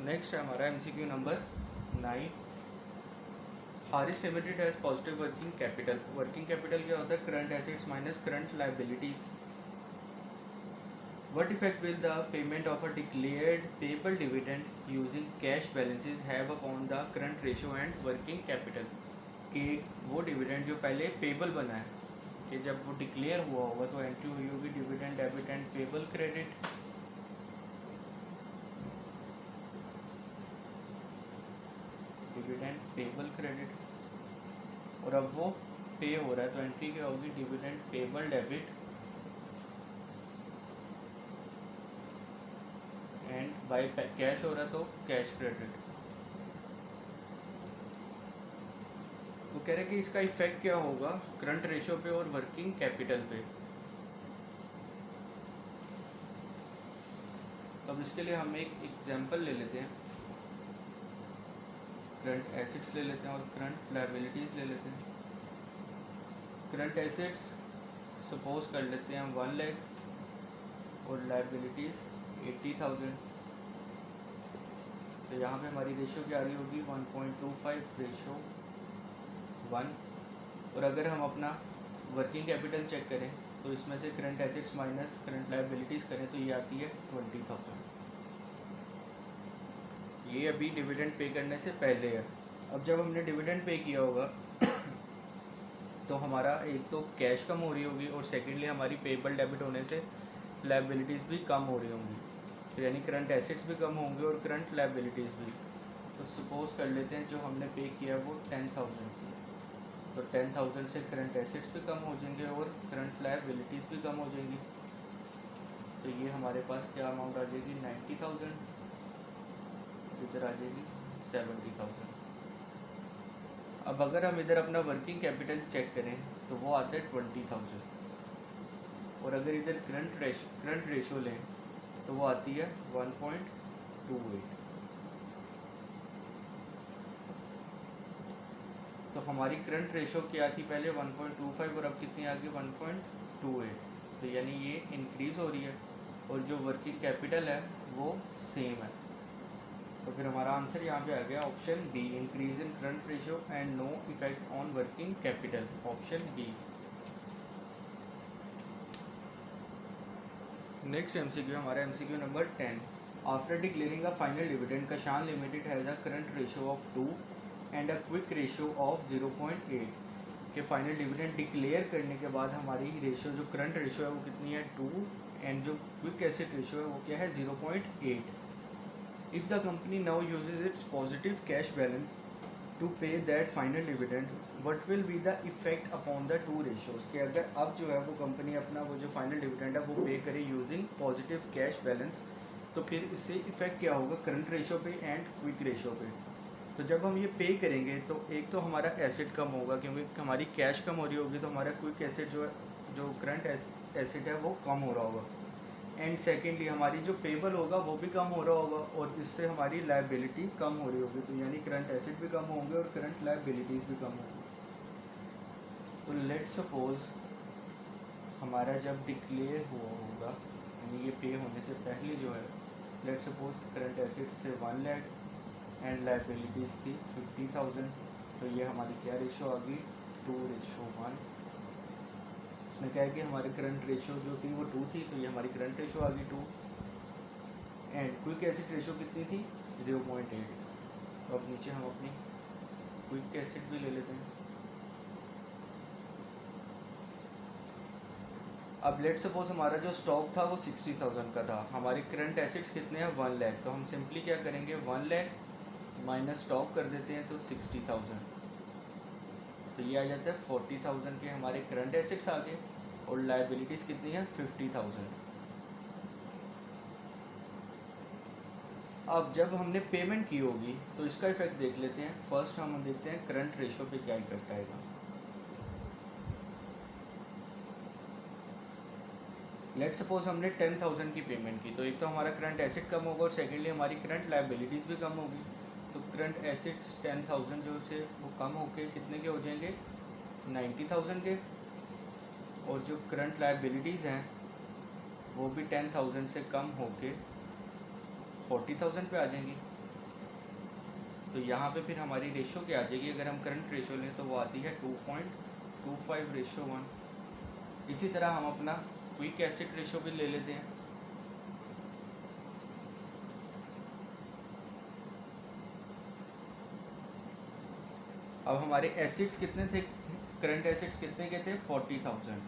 Next है हमारा MCQ number 9। Haris limited has positive working capital. Working capital क्या होता है? Current assets minus current liabilities. What effect will the payment of a declared payable dividend using cash balances have upon the current ratio and working capital? कि वो dividend जो पहले payable बना है कि जब वो डिक्लेयर हुआ होगा तो एंट्री हुई होगी dividend debit and payable credit. Dividend payable credit और अब वो पे हो रहा है तो एंट्री क्या होगी? Dividend payable debit and by cash हो रहा है तो कैश क्रेडिट। तो कह रहे हैं कि इसका इफेक्ट क्या होगा करंट रेशियो पे और वर्किंग कैपिटल पे। तो अब इसके लिए हम एक एग्जांपल ले लेते हैं। करंट एसेट्स ले लेते हैं और करंट लायबिलिटीज ले लेते हैं। करंट एसेट्स सपोज कर लेते हैं 1 लाख और लायबिलिटीज 80,000। तो यहाँ पे हमारी रेशियो क्या आ रही होगी? 1.25 रेशियो 1। और अगर हम अपना वर्किंग कैपिटल चेक करें तो इसमें से current assets minus current liabilities करें तो ये आती है 20,000। ये अभी डिविडेंड पे करने से पहले है। अब जब हमने डिविडेंड पे किया होगा तो हमारा एक तो कैश कम हो रही होगी और सेकेंडली हमारी पेबल डेबिट होने से लायबिलिटीज़ भी कम हो रही होंगी। तो यानी करंट एसेट्स भी कम होंगे और करंट लायबिलिटीज़ भी। तो सपोज कर लेते हैं जो हमने पे किया वो 10,000 की। तो 10,000 से करंट एसेट्स भी कम हो जाएंगे और करंट लायबिलिटीज़ भी कम हो जाएंगी। तो ये हमारे पास क्या अमाउंट आ जाएगी? 90,000। इधर आ जाएगी 70,000। अब अगर हम इधर अपना वर्किंग कैपिटल चेक करें तो वो आता है 20,000 और अगर इधर करंट रेशो लें तो वो आती है 1.28। तो हमारी करंट रेशो क्या थी पहले? 1.25 और अब कितनी आ गई? 1.28। तो यानी ये इंक्रीज़ हो रही है और जो वर्किंग कैपिटल है वो सेम है। तो फिर हमारा आंसर यहाँ पे आ गया option B, increase in current ratio and no effect on working capital. Option B. Next MCQ हमारा MCQ number 10। After declaring a final dividend कशान limited has a current ratio of 2 and a quick ratio of 0.8। के final dividend declare करने के बाद हमारी ratio जो current ratio है वो कितनी है? 2 एंड जो क्विक एसेट रेशियो है वो क्या है? 0.8। If the company now uses its positive cash balance to pay that final dividend, what will be the effect upon the two ratios? कि अगर अब जो है वो कंपनी अपना वो जो फाइनल डिविडेंड है वो पे करे यूजिंग पॉजिटिव कैश बैलेंस तो फिर इससे इफेक्ट क्या होगा करंट रेशियो पे एंड क्विक रेशियो पे। तो जब हम ये पे करेंगे तो एक तो हमारा एसेट कम होगा क्योंकि हमारी कैश कम हो रही होगी तो हमारा क्विक एसेट जो है जो करंट एसेट है वो कम हो रहा होगा एंड सेकेंडली हमारी जो पेबल होगा वो भी कम हो रहा होगा और इससे हमारी लायबिलिटी कम हो रही होगी। तो यानी करंट एसेट भी कम होंगे और करंट लायबिलिटीज़ भी कम होंगी। तो लेट सपोज हमारा जब डिक्लेयर हुआ होगा यानी ये पे होने से पहले जो है लेट सपोज करंट एसेट्स से 1 लाख एंड लायबिलिटीज़ थी 50,000। तो ये हमारी क्या रेशो आ गई? 2:1। उसने कहा कि हमारे करंट रेशियो जो थी वो 2 थी तो ये हमारी करंट रेशियो आ गई 2 एंड क्विक एसिड रेशियो कितनी थी? 0.8। तो अब नीचे हम अपनी क्विक एसिड भी ले लेते हैं। अब लेट सपोज हमारा जो स्टॉक था वो 60,000 का था। हमारे करंट एसिड्स कितने हैं? 1 लाख। तो हम सिंपली क्या करेंगे? 1 लाख माइनस स्टॉक कर देते हैं तो 60,000। तो ये आ जाता है 40,000 के हमारे करंट एसेट्स आ गए और लायबिलिटीज़ कितनी है? 50,000। अब जब हमने पेमेंट की होगी तो इसका इफेक्ट देख लेते हैं। फर्स्ट हम देखते हैं करंट रेशियो पे क्या इफेक्ट आएगा। लेट सपोज हमने 10,000 की पेमेंट की तो एक तो हमारा करंट एसेट कम होगा और सेकेंडली हमारी करंट लायबिलिटीज़ भी कम होगी। तो करंट एसेट्स 10,000 जो से वो कम होके कितने के हो जाएंगे? 90,000 के। और जो करंट लायबिलिटीज़ हैं वो भी 10,000 से कम होके 40,000 पे आ जाएंगी। तो यहाँ पे फिर हमारी रेशो क्या आ जाएगी, अगर हम करंट रेशो लें तो वो आती है 2.25:1। इसी तरह हम अपना क्विक एसिड रेशो भी ले लेते हैं। अब हमारे एसिड्स कितने थे, करंट एसिड्स कितने के थे 40,000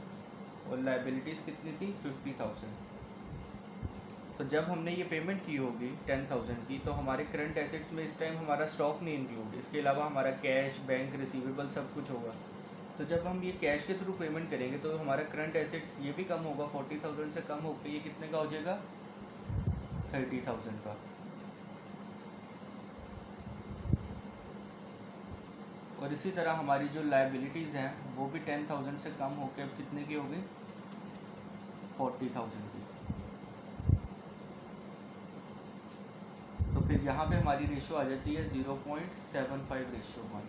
और लाइबिलिटीज़ कितनी थी 50,000। तो जब हमने ये पेमेंट की होगी 10,000 की, तो हमारे करंट एसिड्स में इस टाइम हमारा स्टॉक नहीं इंक्लूड, इसके अलावा हमारा कैश, बैंक, रिसीवेबल सब कुछ होगा। तो जब हम ये कैश के थ्रू पेमेंट करेंगे तो हमारा करंट एसिड्स ये भी कम होगा, 40,000 से कम होकर ये कितने का हो जाएगा 30,000 का। और इसी तरह हमारी जो लाइबिलिटीज़ हैं वो भी 10,000 से कम होकर अब कितने की होगी 40,000 की। तो फिर यहाँ पे हमारी रेशो आ जाती है 0.75:1।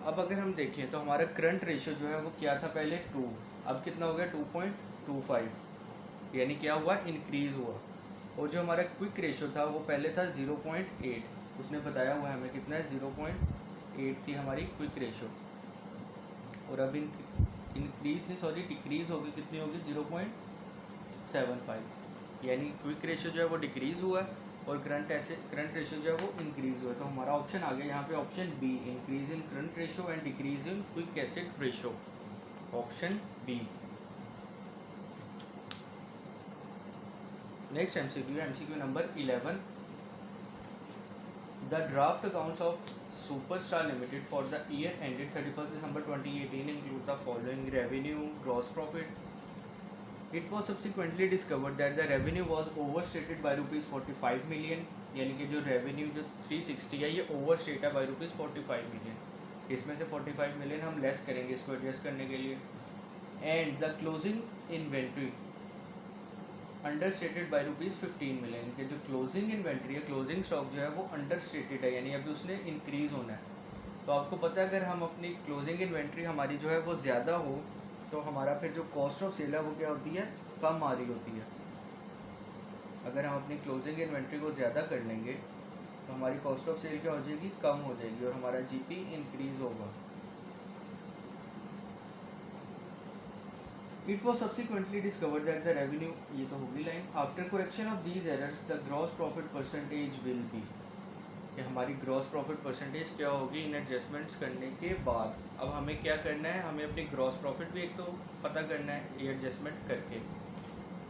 अब अगर हम देखें तो हमारा करंट रेशो जो है वो क्या था पहले 2, अब कितना हो गया 2.25, यानी क्या हुआ इंक्रीज़ हुआ। और जो हमारा क्विक रेशो था वो पहले था 0.8, उसने बताया हुआ है हमें कितना है 0.8 थी हमारी क्विक रेशो। और अब डिक्रीज़ होगी, कितनी होगी 0.75, यानी क्विक रेशो जो है वो डिक्रीज़ हुआ है और करंट रेशो जो है वो इंक्रीज़ हुआ है। तो हमारा ऑप्शन आ गया यहाँ पे option B, increase in current ratio and decrease in quick acid ratio, option B. Next MCQ number 11। The draft accounts of Superstar Limited for the year ended 31st December 2018 include the following: revenue, gross profit. It was subsequently discovered that the revenue was overstated by ₹45 million, यानी कि जो revenue जो 360 है ये overstate है by ₹45 million. इसमें से 45 million हम लेस करेंगे इसको एडजस्ट करने के लिए। And the closing inventory understated by ₹15 million, के जो क्लोजिंग इन्वेंट्री है, क्लोजिंग स्टॉक जो है वो अंडरस्टेटेड है, यानी अभी उसने इंक्रीज़ होना है। तो आपको पता है अगर हम अपनी क्लोजिंग इन्वेंट्री हमारी जो है वो ज़्यादा हो तो हमारा फिर जो कॉस्ट ऑफ सेल है वो क्या होती है कम आ रही होती है। अगर हम अपनी क्लोजिंग इन्वेंट्री को ज़्यादा कर लेंगे तो हमारी कॉस्ट ऑफ सेल क्या हो जाएगी कम हो जाएगी और हमारा जीपी इंक्रीज़ होगा। It was subsequently discovered that the revenue, ये तो होगी line, after correction of these errors the gross profit percentage will be, कि हमारी ग्रॉस प्रॉफिट परसेंटेज क्या होगी इन एडजस्टमेंट्स करने के बाद। अब हमें क्या करना है, हमें अपनी ग्रॉस प्रॉफिट भी एक तो पता करना है ये एडजस्टमेंट करके।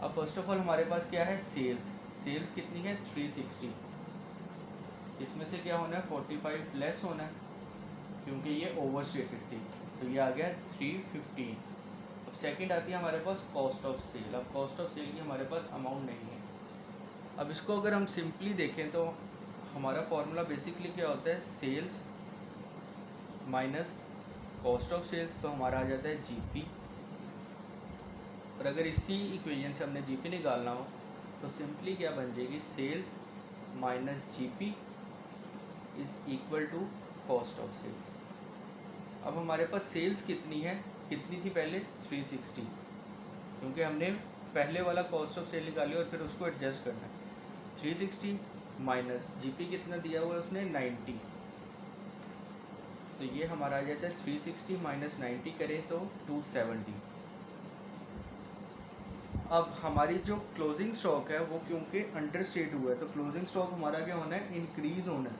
अब फर्स्ट ऑफ ऑल हमारे पास क्या है सेल्स कितनी है 360, इसमें से क्या होना है 45 लेस होना है क्योंकि ये ओवरस्टेटेड थी, तो ये आ गया 315। अब सेकंड आती है हमारे पास कॉस्ट ऑफ सेल। अब कॉस्ट ऑफ सेल की हमारे पास अमाउंट नहीं है। अब इसको अगर हम सिंपली देखें तो हमारा फॉर्मूला बेसिकली क्या होता है sales minus cost of sales, तो हमारा आ जाता है जीपी। और अगर इसी इक्वेशन से हमने जीपी निकालना हो तो सिंपली क्या बन जाएगी sales minus GP is equal to cost of sales. अब हमारे पास सेल्स कितनी थी पहले 360, क्योंकि हमने पहले वाला कॉस्ट ऑफ सेल निकाली और फिर उसको एडजस्ट करना है। 360 माइनस जीपी कितना दिया हुआ है उसने 90, तो ये हमारा आ जाता है 360 माइनस 90 करें तो 270। अब हमारी जो क्लोजिंग स्टॉक है वो क्योंकि अंडरस्टेट हुआ है तो क्लोजिंग स्टॉक हमारा क्या होना है इंक्रीज़ होना है।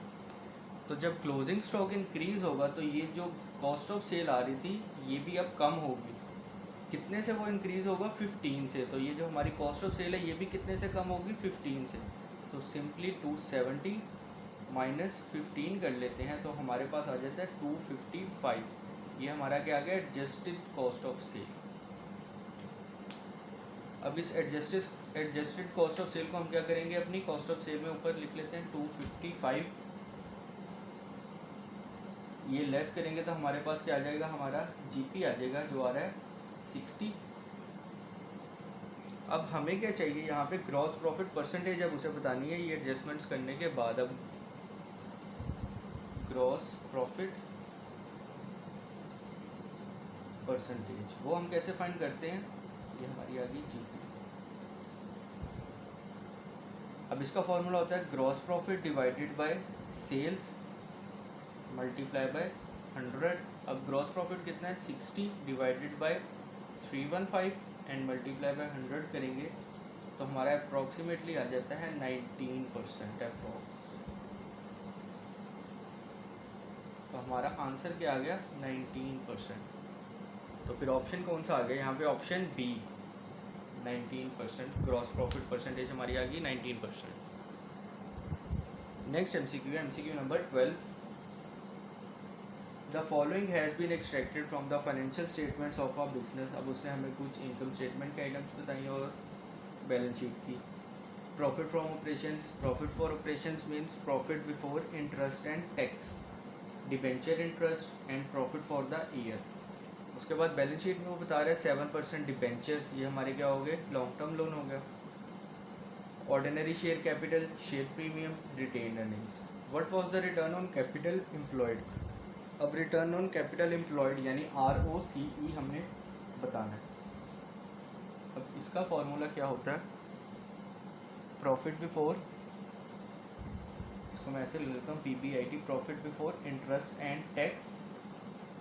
तो जब क्लोजिंग स्टॉक इंक्रीज़ होगा तो ये जो कॉस्ट ऑफ सेल आ रही थी ये भी अब कम होगी। कितने से वो इंक्रीज़ होगा 15 से, तो ये जो हमारी कॉस्ट ऑफ सेल है ये भी कितने से कम होगी 15 से। तो सिंपली 270 माइनस 15 कर लेते हैं तो हमारे पास आ जाता है 255। ये हमारा क्या आ गया एडजस्टेड कॉस्ट ऑफ सेल। अब इस एडजस्टेड कॉस्ट ऑफ सेल को हम क्या करेंगे अपनी कॉस्ट ऑफ सेल में ऊपर लिख लेते हैं 255, ये लेस करेंगे तो हमारे पास क्या आ जाएगा हमारा जीपी आ जाएगा जो आ रहा है 60। अब हमें क्या चाहिए यहाँ पे ग्रॉस प्रॉफिट परसेंटेज अब उसे बतानी है ये एडजस्टमेंट्स करने के बाद। अब ग्रॉस प्रॉफिट परसेंटेज वो हम कैसे फाइंड करते हैं, ये हमारी आ गई जीपी। अब इसका फॉर्मूला होता है gross profit divided by sales multiply by 100। अब ग्रॉस प्रॉफिट कितना है 60 divided by 315 and multiply by 100 करेंगे तो हमारा अप्रॉक्सीमेटली आ जाता है 19% अप्रॉक्स। तो हमारा आंसर क्या आ गया 19%। तो फिर ऑप्शन कौन सा आ गया यहाँ पे, option B 19%। Gross profit percentage हमारी आ गई 19%। नेक्स्ट एमसीक्यू है MCQ number 12। The following has been extracted from the financial statements of a business. अब उसने हमें कुछ इनकम स्टेटमेंट के आइटम्स बताई और बैलेंस शीट की। Profit from operations, profit for operations means profit before interest and tax, debenture interest and profit for the year. उसके बाद बैलेंस शीट में वो बता रहे हैं 7% डिबेंचर्स, ये हमारे क्या हो गए लॉन्ग टर्म लोन हो गया। Ordinary share capital, share premium, retained earnings. What was the return on capital employed. अब रिटर्न ऑन कैपिटल एम्प्लॉयड यानी ROCE हमने बताना है। अब इसका फॉर्मूला क्या होता है, प्रॉफिट बिफोर, इसको मैं ऐसे लिख लेता हूँ PBIT, profit before interest and tax.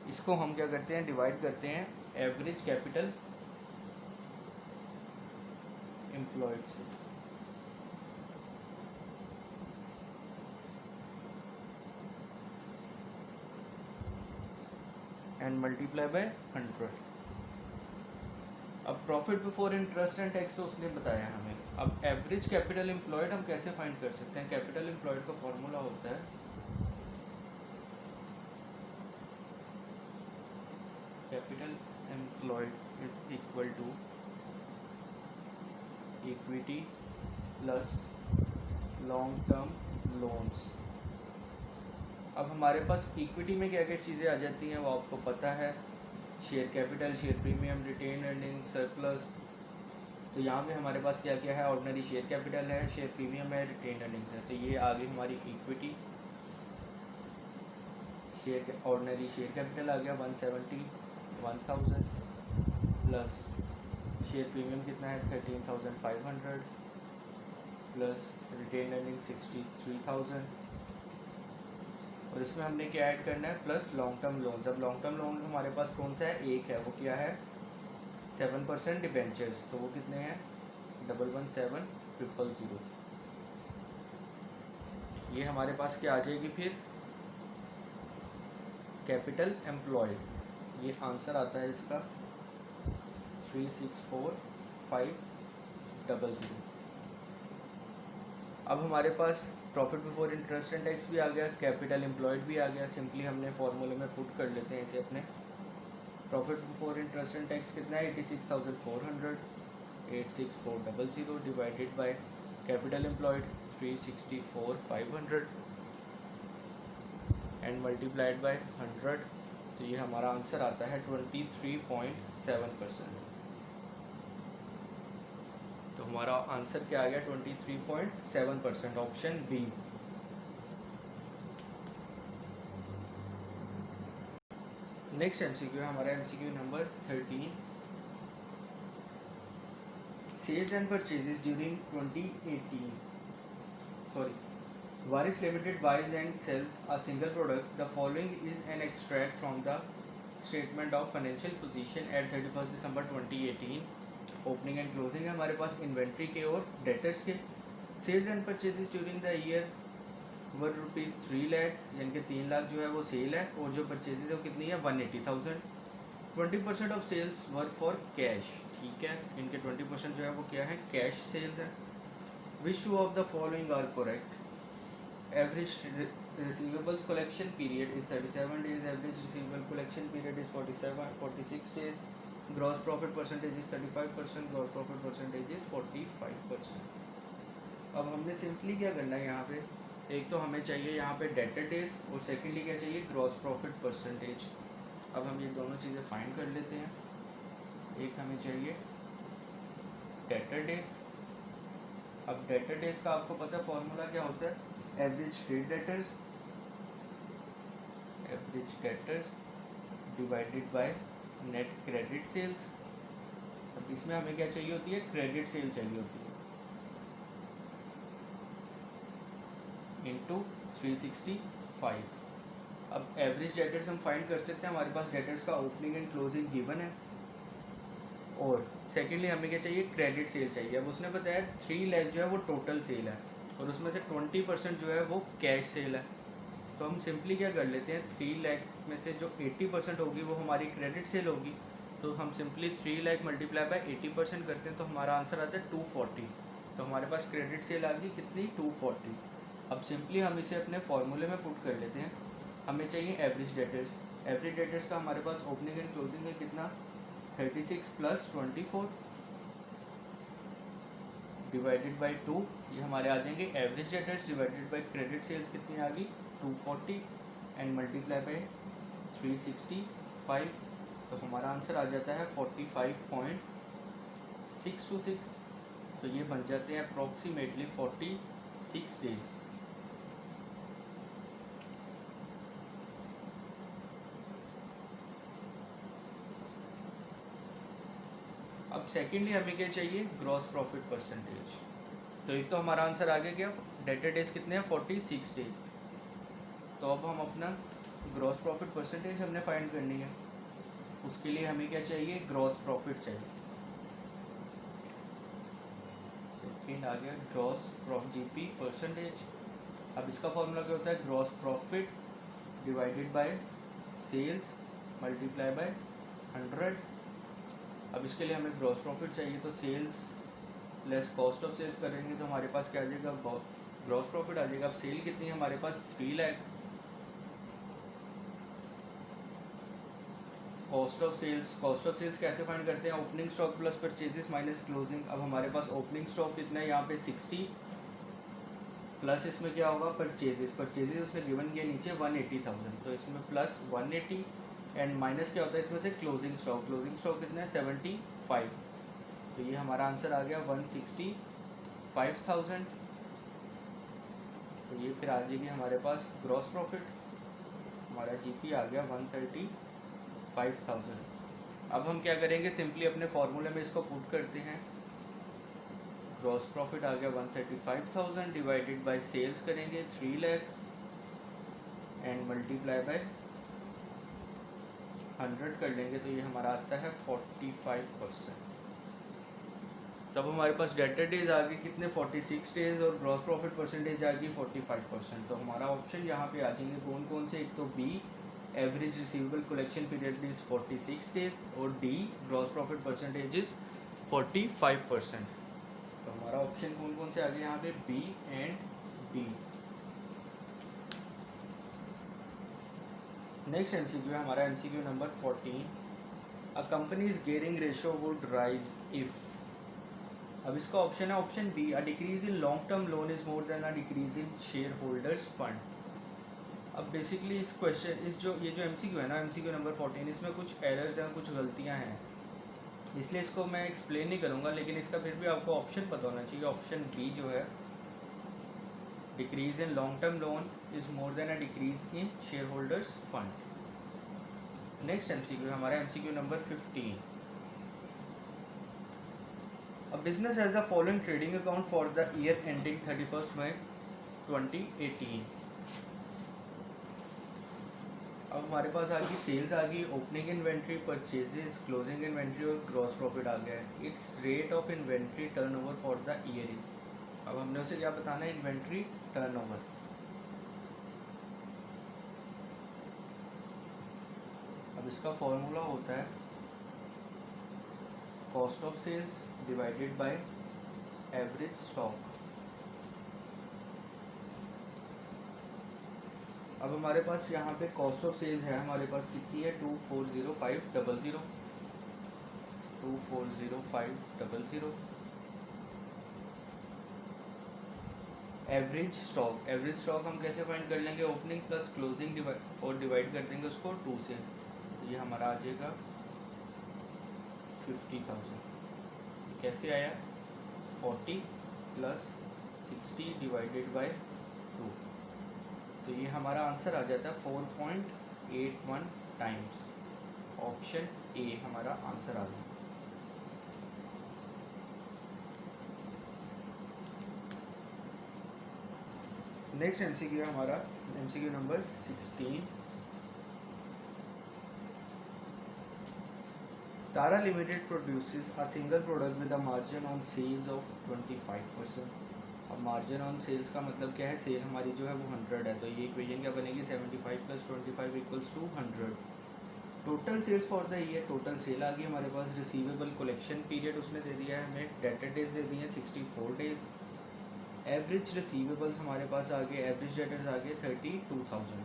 इसको हम क्या करते हैं डिवाइड करते हैं एवरेज कैपिटल एम्प्लॉयड से। And multiply by 100। अब profit before interest and tax तो उसने बताया हमें। अब एवरेज कैपिटल एम्प्लॉयड हम कैसे फाइंड कर सकते हैं। कैपिटल एम्प्लॉयड का फॉर्मूला होता है capital employed is equal to equity plus long term loans. अब हमारे पास इक्विटी में क्या क्या चीज़ें आ जाती हैं वो आपको पता है, share capital, share premium, retained earning, surplus. तो यहाँ पे हमारे पास क्या क्या है, ऑर्डिनरी शेयर कैपिटल है, शेयर प्रीमियम है, रिटेन अर्निंग्स है। तो ये आ गई हमारी इक्विटी। ऑर्डिनरी शेयर कैपिटल आ गया 170,000 प्लस शेयर प्रीमियम कितना है 13,500 प्लस रिटेन अर्निंग 63,000 और इसमें हमने क्या ऐड करना है प्लस लॉन्ग टर्म लोन। जब लॉन्ग टर्म लोन हमारे पास कौन सा है, एक है, वो क्या है 7% डिबेंचर्स। तो वो कितने हैं 117,000। ये हमारे पास क्या आ जाएगी फिर कैपिटल एम्प्लॉयड। ये आंसर आता है इसका 364,500। अब हमारे पास profit before interest and tax भी आ गया, कैपिटल एम्प्लॉयड भी आ गया। सिंपली हमने फॉर्मूले में पुट कर लेते हैं इसे अपने। Profit before interest and tax कितना है 86,400, 86,400 divided by capital employed 364,500 and multiplied by 100। तो ये हमारा आंसर आता है 23.7%। तो हमारा आंसर क्या आ गया 23.7%, ऑप्शन बी। नेक्स्ट एमसीक्यू है हमारा MCQ number 13। Sales and purchases during 2018 Varis Limited buys and sells a single product. The following is an extract from the statement of financial position at 31st December 2018. Opening and closing है हमारे पास inventory के और debtors के। Sales and purchases during the year were ₹3 lakh, यानी कि 3 लाख जो है वो सेल है और जो परचेजेज है वो कितनी है 180,000। 20% of sales were for cash, ठीक है, इनके 20% जो है वो क्या है कैश सेल्स है। Which two of the following are correct. Average receivables collection period is 37 days, average receivable collection period is 46 days, gross profit percentage is 35%, gross profit percentage is 45%। अब हमने सिंपली क्या करना है यहाँ पे, एक तो हमें चाहिए यहाँ पे डेटर डेज और सेकेंडली क्या चाहिए ग्रॉस प्रॉफिट परसेंटेज। अब हम ये दोनों चीज़ें फाइंड कर लेते हैं। एक हमें चाहिए डेटर डेज। अब डेटर डेज का आपको पता है फॉर्मूला क्या होता है, average trade debtors divided by net credit sales. अब इसमें हमें क्या चाहिए होती है क्रेडिट सेल चाहिए होती है। इंटू 365। अब एवरेज डेटर्स हम फाइंड कर सकते हैं, हमारे पास डेटर्स का ओपनिंग एंड क्लोजिंग गिवन है। और सेकेंडली हमें क्या चाहिए, क्रेडिट सेल चाहिए। अब उसने बताया 3 लाख जो है वो टोटल सेल है और उसमें से 20% जो है वो कैश सेल है। तो हम सिंपली क्या कर लेते हैं, 3 लाख में से जो 80% होगी वो हमारी क्रेडिट सेल होगी। तो हम सिंपली 3 लाख मल्टीप्लाई बाय 80% करते हैं तो हमारा आंसर आता है 240। तो हमारे पास क्रेडिट सेल आ गई कितनी, 240। अब सिंपली हम इसे अपने फॉर्मूले में पुट कर लेते हैं। हमें चाहिए एवरेज डेटर्स। एवरेज डेटर्स का हमारे पास ओपनिंग एंड क्लोजिंग है कितना, 36 + 24 डिवाइडेड बाई 2। ये हमारे आ जाएंगे average debtors divided by credit sales कितनी आ गई, 240 एंड मल्टीप्लाई बाई 365। तो हमारा आंसर आ जाता है 45.626। तो ये बन जाते हैं अप्रॉक्सीमेटली 46 डेज। अब सेकेंडली हमें क्या चाहिए, ग्रॉस प्रॉफिट परसेंटेज। तो एक तो हमारा आंसर आ गया क्या, डेटर डेज कितने हैं, 46 डेज। तो अब हम अपना ग्रॉस प्रॉफिट परसेंटेज हमने फाइंड करनी है। उसके लिए हमें क्या चाहिए, ग्रॉस प्रॉफिट चाहिए। सेकेंड आ गया ग्रॉस जीपी परसेंटेज। अब इसका फॉर्मूला क्या होता है, gross profit divided by sales multiply by 100। अब इसके लिए हमें ग्रॉस प्रॉफिट चाहिए तो sales less cost of sales करेंगे तो हमारे पास क्या आ जाएगा, ग्रॉस प्रॉफिट आ जाएगा। अब सेल कितनी है हमारे पास, 3 लाख। कॉस्ट ऑफ सेल्स कैसे फाइंड करते हैं, opening stock plus purchases minus closing. अब हमारे पास ओपनिंग स्टॉक कितना है यहाँ पे 60 प्लस इसमें क्या होगा, परचेजेस उसने गिवन किया नीचे 180,000 तो इसमें प्लस 180 एंड माइनस क्या होता है इसमें से, क्लोजिंग स्टॉक कितना है 75। तो ये हमारा आंसर आ गया 165,000। तो ये फिर आ जाएगी हमारे पास ग्रॉस प्रॉफिट। हमारा जीपी आ गया 135,000। अब हम क्या करेंगे, सिंपली अपने फॉर्मूले में इसको पुट करते हैं। ग्रॉस प्रॉफिट आ गया 135,000 डिवाइडेड बाय सेल्स करेंगे 3 लाख एंड मल्टीप्लाई बाय 100 कर लेंगे तो ये हमारा आता है 45%। तब हमारे पास डेटर डेज आ गए कितने, 46 डेज और ग्रॉस प्रॉफिट परसेंटेज आ गई 45%। तो हमारा ऑप्शन यहाँ पे आ जाएंगे कौन कौन से, एक तो B average receivable collection period is 46 days और D gross profit percentage is 45%। तो हमारा ऑप्शन कौन कौन से आ गए यहाँ पे, B and D. Next MCQ है हमारा MCQ number 14। A company's gearing ratio would rise if. अब इसका ऑप्शन है option B, a decrease in long term loan is more than a decrease in share holders fund. अब basically इस question ये जो MCQ है ना, एमसीक्यू नंबर 14, इसमें कुछ एरर्स हैं, कुछ गलतियां हैं, इसलिए इसको मैं एक्सप्लेन नहीं करूंगा, लेकिन इसका फिर भी आपको ऑप्शन पता होना चाहिए। ऑप्शन बी जो है, decrease in long term loan is more than a decrease in share holders fund. Next MCQ हमारा MCQ number 15। A business has the following trading account for the year ending 31st May 2018। अब हमारे पास आ गई sales आ गई, opening inventory, purchases, closing inventory और gross profit आ गया है। It's rate of inventory turnover for the year is. अब हमने उसे क्या बताना है, इन्वेंट्री टर्नओवर। अब इसका फॉर्मूला होता है cost of sales divided by average stock. अब हमारे पास यहाँ पे कॉस्ट ऑफ सेल्स है हमारे पास कितनी है, 240500 240500। एवरेज स्टॉक हम कैसे फाइंड कर लेंगे, ओपनिंग प्लस क्लोजिंग और डिवाइड कर देंगे उसको 2 से। तो ये हमारा आ जाएगा 50,000। कैसे आया, 40 + 60 डिवाइडेड बाय 2। तो ये हमारा आंसर आ जाता है 4.81 टाइम्स। ऑप्शन ए हमारा आंसर आ गया। नेक्स्ट एमसीक्यू है हमारा MCQ number 16। Tara Limited produces a single product with a margin on sales of 25%। अब मार्जिन ऑन सेल्स का मतलब क्या है, सेल हमारी जो है वो 100 है, तो ये इक्वेशन क्या बनेगी 75 + 25 = 100। Total sales for the year, total sale आ गई हमारे पास। रिसीवेबल कलेक्शन पीरियड उसने दे दिया है हमें, डेटर डेज दे दिए हैं 64 डेज। एवरेज रिसीवेबल्स हमारे पास आ गए, एवरेज डेटर्स आ गए 32,000।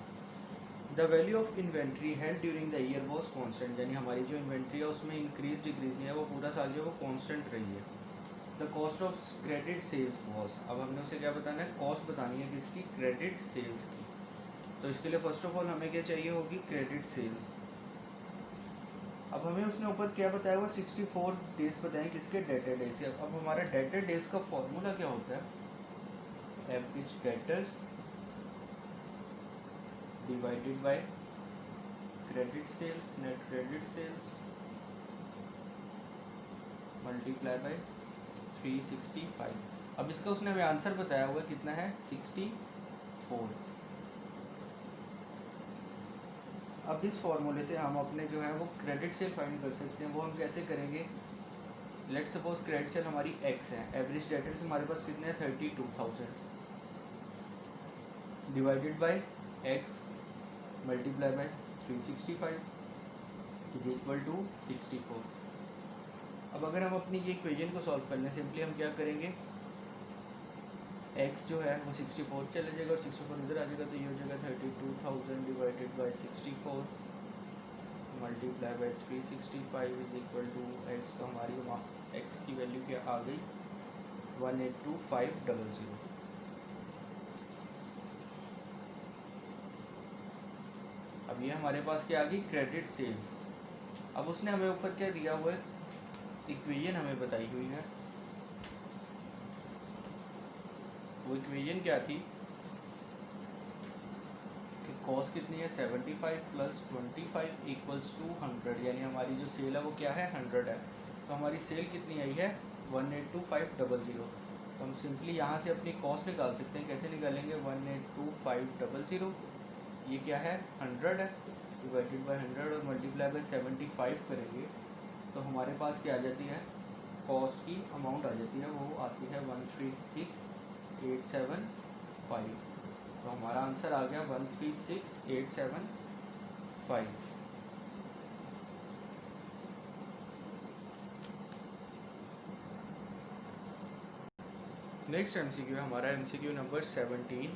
The value of inventory held during the year was constant, यानी हमारी जो इन्वेंट्री है उसमें इंक्रीज डिक्रीज नहीं है, वो पूरा साल जो है वो कॉन्स्टेंट रही है। The cost of credit sales was, अब हमने उसे क्या बताना है, कॉस्ट बतानी है किसकी, क्रेडिट सेल्स की। तो इसके लिए फर्स्ट ऑफ ऑल हमें क्या चाहिए होगी, क्रेडिट सेल्स। अब हमें उसने ऊपर क्या बताया हुआ, 64 डेज बताएं किसके, डेटर डेज से। अब हमारा डेटर डेज का फॉर्मूला क्या होता है, average debtors divided by credit sales, net credit sales multiply by 365। अब इसका उसने हमें आंसर बताया हुआ कितना है, 64। अब इस फॉर्मूले से हम अपने जो है वो क्रेडिट सेल फाइंड कर सकते हैं। वो हम कैसे करेंगे, लेट सपोज क्रेडिट सेल हमारी x है, एवरेज डेटर्स हमारे पास कितने हैं 32,000, divided by x multiply by 365 = 64। अब अगर हम अपनी ये इक्वेशन को सॉल्व कर लें, सिंपली हम क्या करेंगे, x जो है वो 64 चले जाएगा और 64 इधर आ जाएगा, तो ये हो जाएगा 32,000 divided by 64 multiply by 365 = x। तो हमारी x की वैल्यू क्या आ गई, 182,500। अब ये हमारे पास क्या आ गई, क्रेडिट सेल्स। अब उसने हमें ऊपर क्या दिया हुआ है, इक्वेशन हमें बताई हुई है। वो इक्वेशन क्या थी कि कॉस्ट कितनी है 75 + 25 = 100, यानी हमारी जो सेल है वो क्या है 100 है। तो हमारी सेल कितनी आई है 182,500। तो हम सिंपली यहाँ से अपनी कॉस्ट निकाल सकते हैं। कैसे निकालेंगे, 182,500 ये क्या है 100 है, डिवाइडेड बाय 100 और मल्टीप्लाई बाय 75 करेंगे तो हमारे पास क्या आ जाती है, कॉस्ट की अमाउंट आ जाती है, वो आती है 136,875। तो हमारा आंसर आ गया 136,875। नेक्स्ट एमसीक्यू है हमारा MCQ number 17।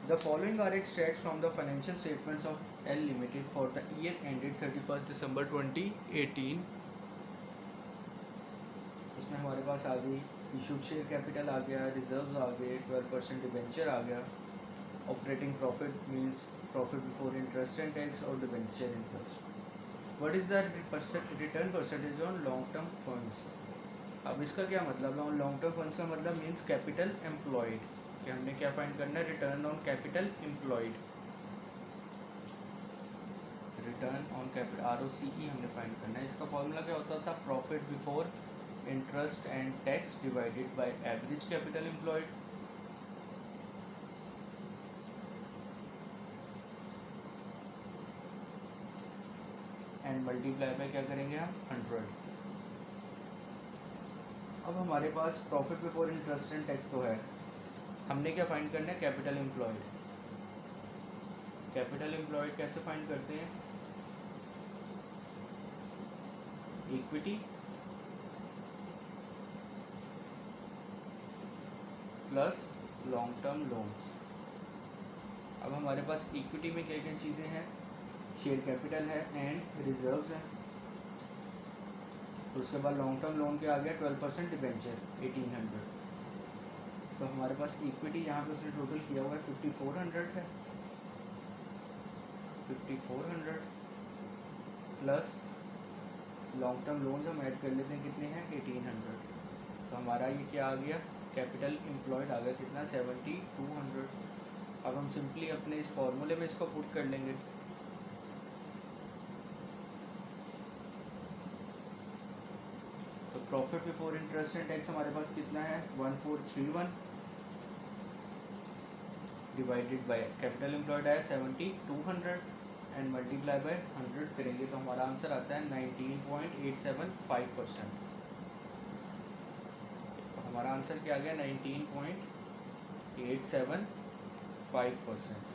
The following are extracts from the financial statements of L Limited for the year ended 31st December 2018। इसमें हमारे पास आ गई इशूड शेयर कैपिटल आ गया, रिजर्व्स आ गए, 12% डिबेंचर आ गया, operating profit means profit before interest and tax और debenture interest. What is the return percentage on long term funds. अब इसका क्या मतलब है, ऑन लॉन्ग टर्म फंड्स का मतलब मींस कैपिटल एम्प्लॉयड, कि हमने क्या फाइंड करना है, return on capital employed, return on capital ROCE हमने फाइंड करना है। इसका फॉर्मूला क्या होता था, profit before interest and tax divided by average capital employed. And multiply by क्या करेंगे हम 100। अब हमारे पास profit before interest and tax तो है, हमने क्या फाइंड करना है, कैपिटल एम्प्लॉयड। कैपिटल एम्प्लॉयड कैसे फाइंड करते हैं, equity plus long term loans. अब हमारे पास इक्विटी में क्या क्या चीज़ें हैं, शेयर कैपिटल है एंड रिजर्व्स है। तो उसके बाद लॉन्ग टर्म लोन के आ गया 12% डिबेंचर 1800। तो हमारे पास इक्विटी यहाँ पे उसने टोटल किया हुआ है 5400 है, 5400 प्लस लॉन्ग टर्म लोन्स हम ऐड कर लेते हैं, कितने हैं 1800। तो हमारा ये क्या आ गया, कैपिटल एम्प्लॉयड आ गया कितना 7200। अब हम सिंपली अपने इस फॉर्मूले में इसको पुट कर लेंगे। तो profit before interest and tax हमारे पास कितना है 1431 डिवाइडेड बाय कैपिटल एम्प्लॉयड है 70, 200 एंड मल्टीप्लाई बाय 100 करेंगे तो हमारा आंसर आता है 19.875%। तो हमारा आंसर क्या आ गया 19.875%।